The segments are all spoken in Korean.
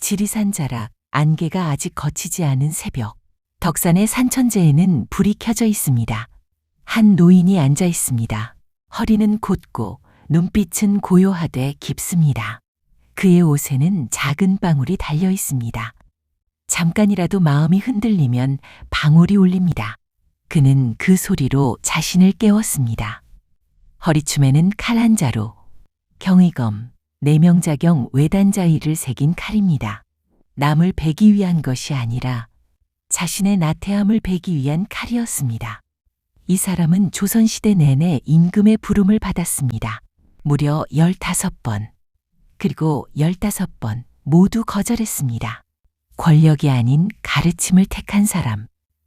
지리산 자락, 안개가 아직 걷히지 않은 새벽. 덕산의 산천재에는 불이 켜져 있습니다. 한 노인이 앉아 있습니다. 허리는 곧고 눈빛은 고요하되 깊습니다. 그의 옷에는 작은 방울이 달려 있습니다. 잠깐이라도 마음이 흔들리면 방울이 울립니다. 그는 그 소리로 자신을 깨웠습니다. 허리춤에는 칼 한 자루, 경의검, 내명자경 외단자의를 새긴 칼입니다. 남을 베기 위한 것이 아니라 자신의 나태함을 베기 위한 칼이었습니다. 이 사람은 조선시대 내내 임금의 부름을 받았습니다. 무려 15번. 그리고 15번 모두 거절했습니다. 권력이 아닌 가르침을 택한 사람,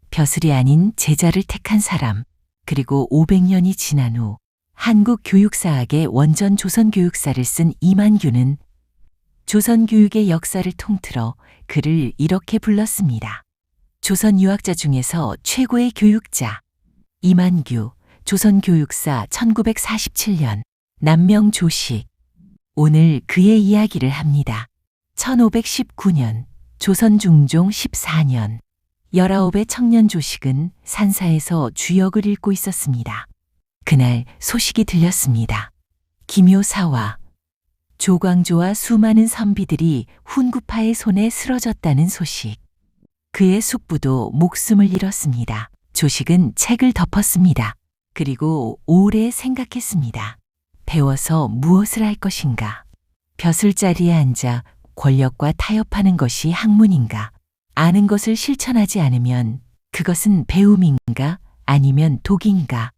벼슬이 아닌 제자를 택한 사람, 그리고 500년이 지난 후 한국 교육사학의 원전 조선교육사를 쓴 이만규는 조선교육의 역사를 통틀어 그를 이렇게 불렀습니다. 조선 유학자 중에서 최고의 교육자. 이만규, 조선교육사 1947년, 남명 조식. 오늘 그의 이야기를 합니다. 1519년, 조선중종 14년, 19의 청년 조식은 산사에서 주역을 읽고 있었습니다. 그날 소식이 들렸습니다. 김효사와 조광조와 수많은 선비들이 훈구파의 손에 쓰러졌다는 소식. 그의 숙부도 목숨을 잃었습니다. 조식은 책을 덮었습니다. 그리고 오래 생각했습니다. 배워서 무엇을 할 것인가? 벼슬 자리에 앉아 권력과 타협하는 것이 학문인가? 아는 것을 실천하지 않으면 그것은 배움인가? 아니면 독인가?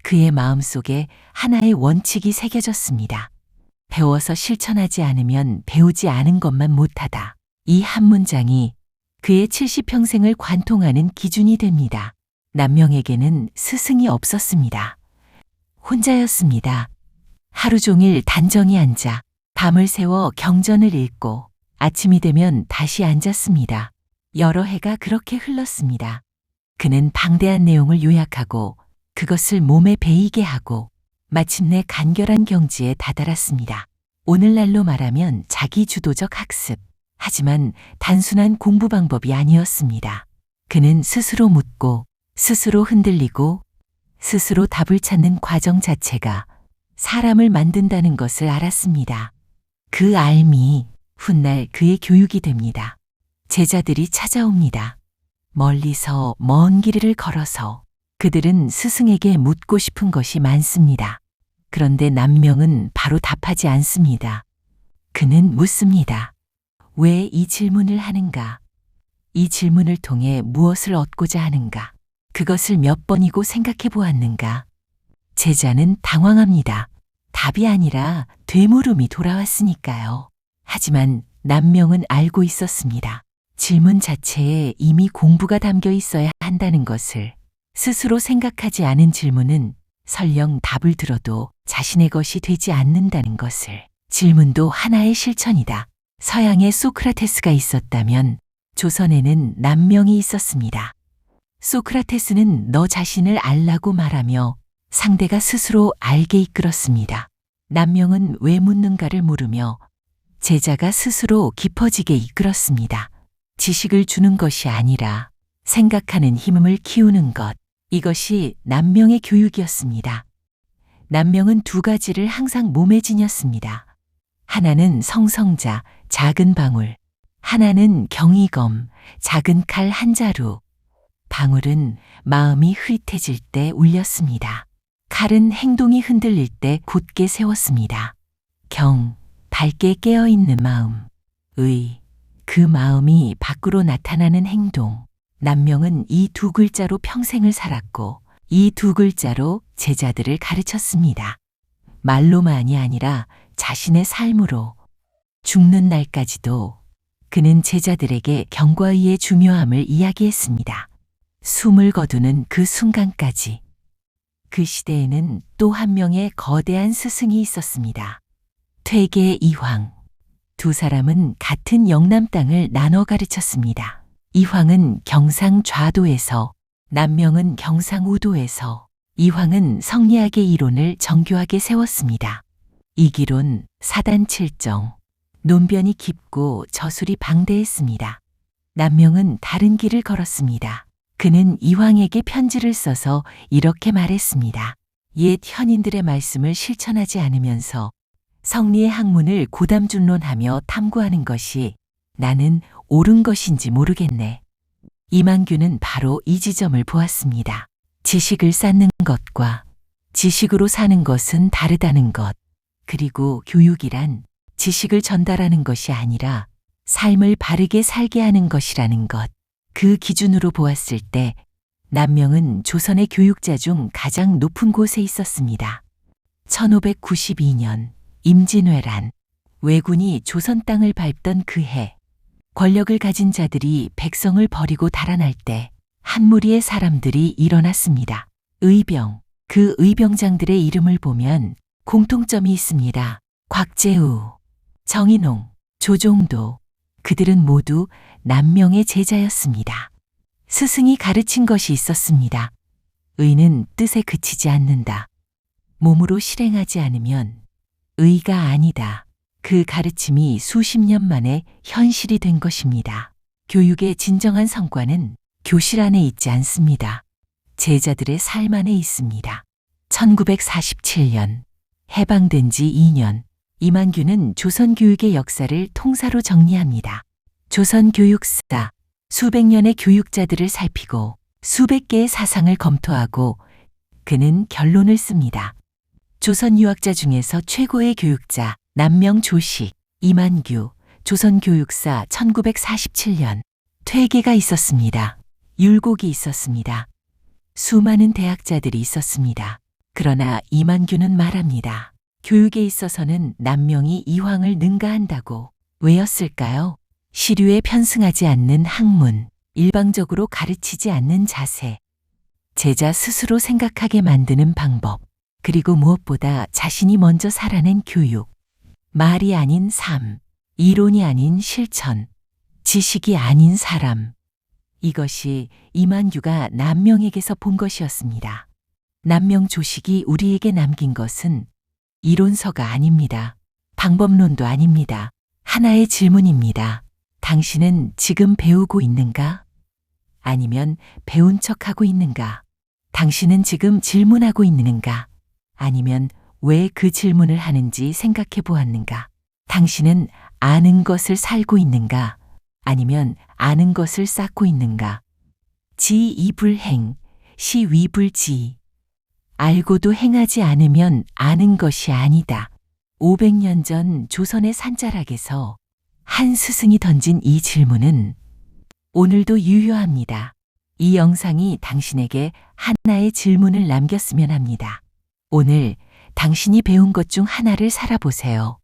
그의 마음속에 하나의 원칙이 새겨졌습니다. 배워서 실천하지 않으면 배우지 않은 것만 못하다. 이 한 문장이 그의 70평생을 관통하는 기준이 됩니다. 남명에게는 스승이 없었습니다. 혼자였습니다. 하루 종일 단정히 앉아 밤을 새워 경전을 읽고 아침이 되면 다시 앉았습니다. 여러 해가 그렇게 흘렀습니다. 그는 방대한 내용을 요약하고 그것을 몸에 배이게 하고 마침내 간결한 경지에 다다랐습니다. 오늘날로 말하면 자기주도적 학습. 하지만 단순한 공부 방법이 아니었습니다. 그는 스스로 묻고 스스로 흔들리고 스스로 답을 찾는 과정 자체가 사람을 만든다는 것을 알았습니다. 그 알미, 훗날 그의 교육이 됩니다. 제자들이 찾아옵니다. 멀리서 먼 길을 걸어서 그들은 스승에게 묻고 싶은 것이 많습니다. 그런데 남명은 바로 답하지 않습니다. 그는 묻습니다. 왜 이 질문을 하는가? 이 질문을 통해 무엇을 얻고자 하는가? 그것을 몇 번이고 생각해 보았는가? 제자는 당황합니다. 답이 아니라 되물음이 돌아왔으니까요. 하지만 남명은 알고 있었습니다. 질문 자체에 이미 공부가 담겨 있어야 한다는 것을. 스스로 생각하지 않은 질문은 설령 답을 들어도 자신의 것이 되지 않는다는 것을. 질문도 하나의 실천이다. 서양에 소크라테스가 있었다면 조선에는 남명이 있었습니다. 소크라테스는 너 자신을 알라고 말하며 상대가 스스로 알게 이끌었습니다. 남명은 왜 묻는가를 물으며 제자가 스스로 깊어지게 이끌었습니다. 지식을 주는 것이 아니라 생각하는 힘을 키우는 것. 이것이 남명의 교육이었습니다. 남명은 두 가지를 항상 몸에 지녔습니다. 하나는 성성자, 작은 방울. 하나는 경의검, 작은 칼 한 자루. 방울은 마음이 흐릿해질 때 울렸습니다. 칼은 행동이 흔들릴 때 곧게 세웠습니다. 경, 밝게 깨어있는 마음. 의, 그 마음이 밖으로 나타나는 행동. 남명은 이 두 글자로 평생을 살았고 이 두 글자로 제자들을 가르쳤습니다. 말로만이 아니라 자신의 삶으로 죽는 날까지도 그는 제자들에게 경과의의 중요함을 이야기했습니다. 숨을 거두는 그 순간까지. 그 시대에는 또 한 명의 거대한 스승이 있었습니다. 퇴계 이황. 두 사람은 같은 영남 땅을 나눠 가르쳤습니다. 이황은 경상좌도에서, 남명은 경상우도에서. 이황은 성리학의 이론을 정교하게 세웠습니다. 이기론, 사단칠정, 논변이 깊고 저술이 방대했습니다. 남명은 다른 길을 걸었습니다. 그는 이황에게 편지를 써서 이렇게 말했습니다. 옛 현인들의 말씀을 실천하지 않으면서 성리의 학문을 고담준론하며 탐구하는 것이 나는 옳은 것인지 모르겠네. 이만규는 바로 이 지점을 보았습니다. 지식을 쌓는 것과 지식으로 사는 것은 다르다는 것. 그리고 교육이란 지식을 전달하는 것이 아니라 삶을 바르게 살게 하는 것이라는 것. 그 기준으로 보았을 때 남명은 조선의 교육자 중 가장 높은 곳에 있었습니다. 1592년 임진왜란, 왜군이 조선 땅을 밟던 그 해, 권력을 가진 자들이 백성을 버리고 달아날 때 한 무리의 사람들이 일어났습니다. 의병, 그 의병장들의 이름을 보면 공통점이 있습니다. 곽재우, 정인홍, 조종도, 그들은 모두 남명의 제자였습니다. 스승이 가르친 것이 있었습니다. 의는 뜻에 그치지 않는다. 몸으로 실행하지 않으면 의가 아니다. 그 가르침이 수십 년 만에 현실이 된 것입니다. 교육의 진정한 성과는 교실 안에 있지 않습니다. 제자들의 삶 안에 있습니다. 1947년, 해방된 지 2년, 이만규는 조선 교육의 역사를 통사로 정리합니다. 조선 교육사, 수백 년의 교육자들을 살피고 수백 개의 사상을 검토하고 그는 결론을 씁니다. 조선 유학자 중에서 최고의 교육자, 남명 조식, 이만규, 조선 교육사 1947년, 퇴계가 있었습니다. 율곡이 있었습니다. 수많은 대학자들이 있었습니다. 그러나 이만규는 말합니다. 교육에 있어서는 남명이 이황을 능가한다고. 왜였을까요? 시류에 편승하지 않는 학문, 일방적으로 가르치지 않는 자세, 제자 스스로 생각하게 만드는 방법, 그리고 무엇보다 자신이 먼저 살아낸 교육, 말이 아닌 삶, 이론이 아닌 실천, 지식이 아닌 사람. 이것이 이만규가 남명에게서 본 것이었습니다. 남명 조식이 우리에게 남긴 것은 이론서가 아닙니다. 방법론도 아닙니다. 하나의 질문입니다. 당신은 지금 배우고 있는가? 아니면 배운 척하고 있는가? 당신은 지금 질문하고 있는가? 아니면 왜 그 질문을 하는지 생각해 보았는가? 당신은 아는 것을 살고 있는가? 아니면 아는 것을 쌓고 있는가? 지이불행, 시위불지. 알고도 행하지 않으면 아는 것이 아니다. 500년 전 조선의 산자락에서 한 스승이 던진 이 질문은 오늘도 유효합니다. 이 영상이 당신에게 하나의 질문을 남겼으면 합니다. 오늘 당신이 배운 것 중 하나를 살아보세요.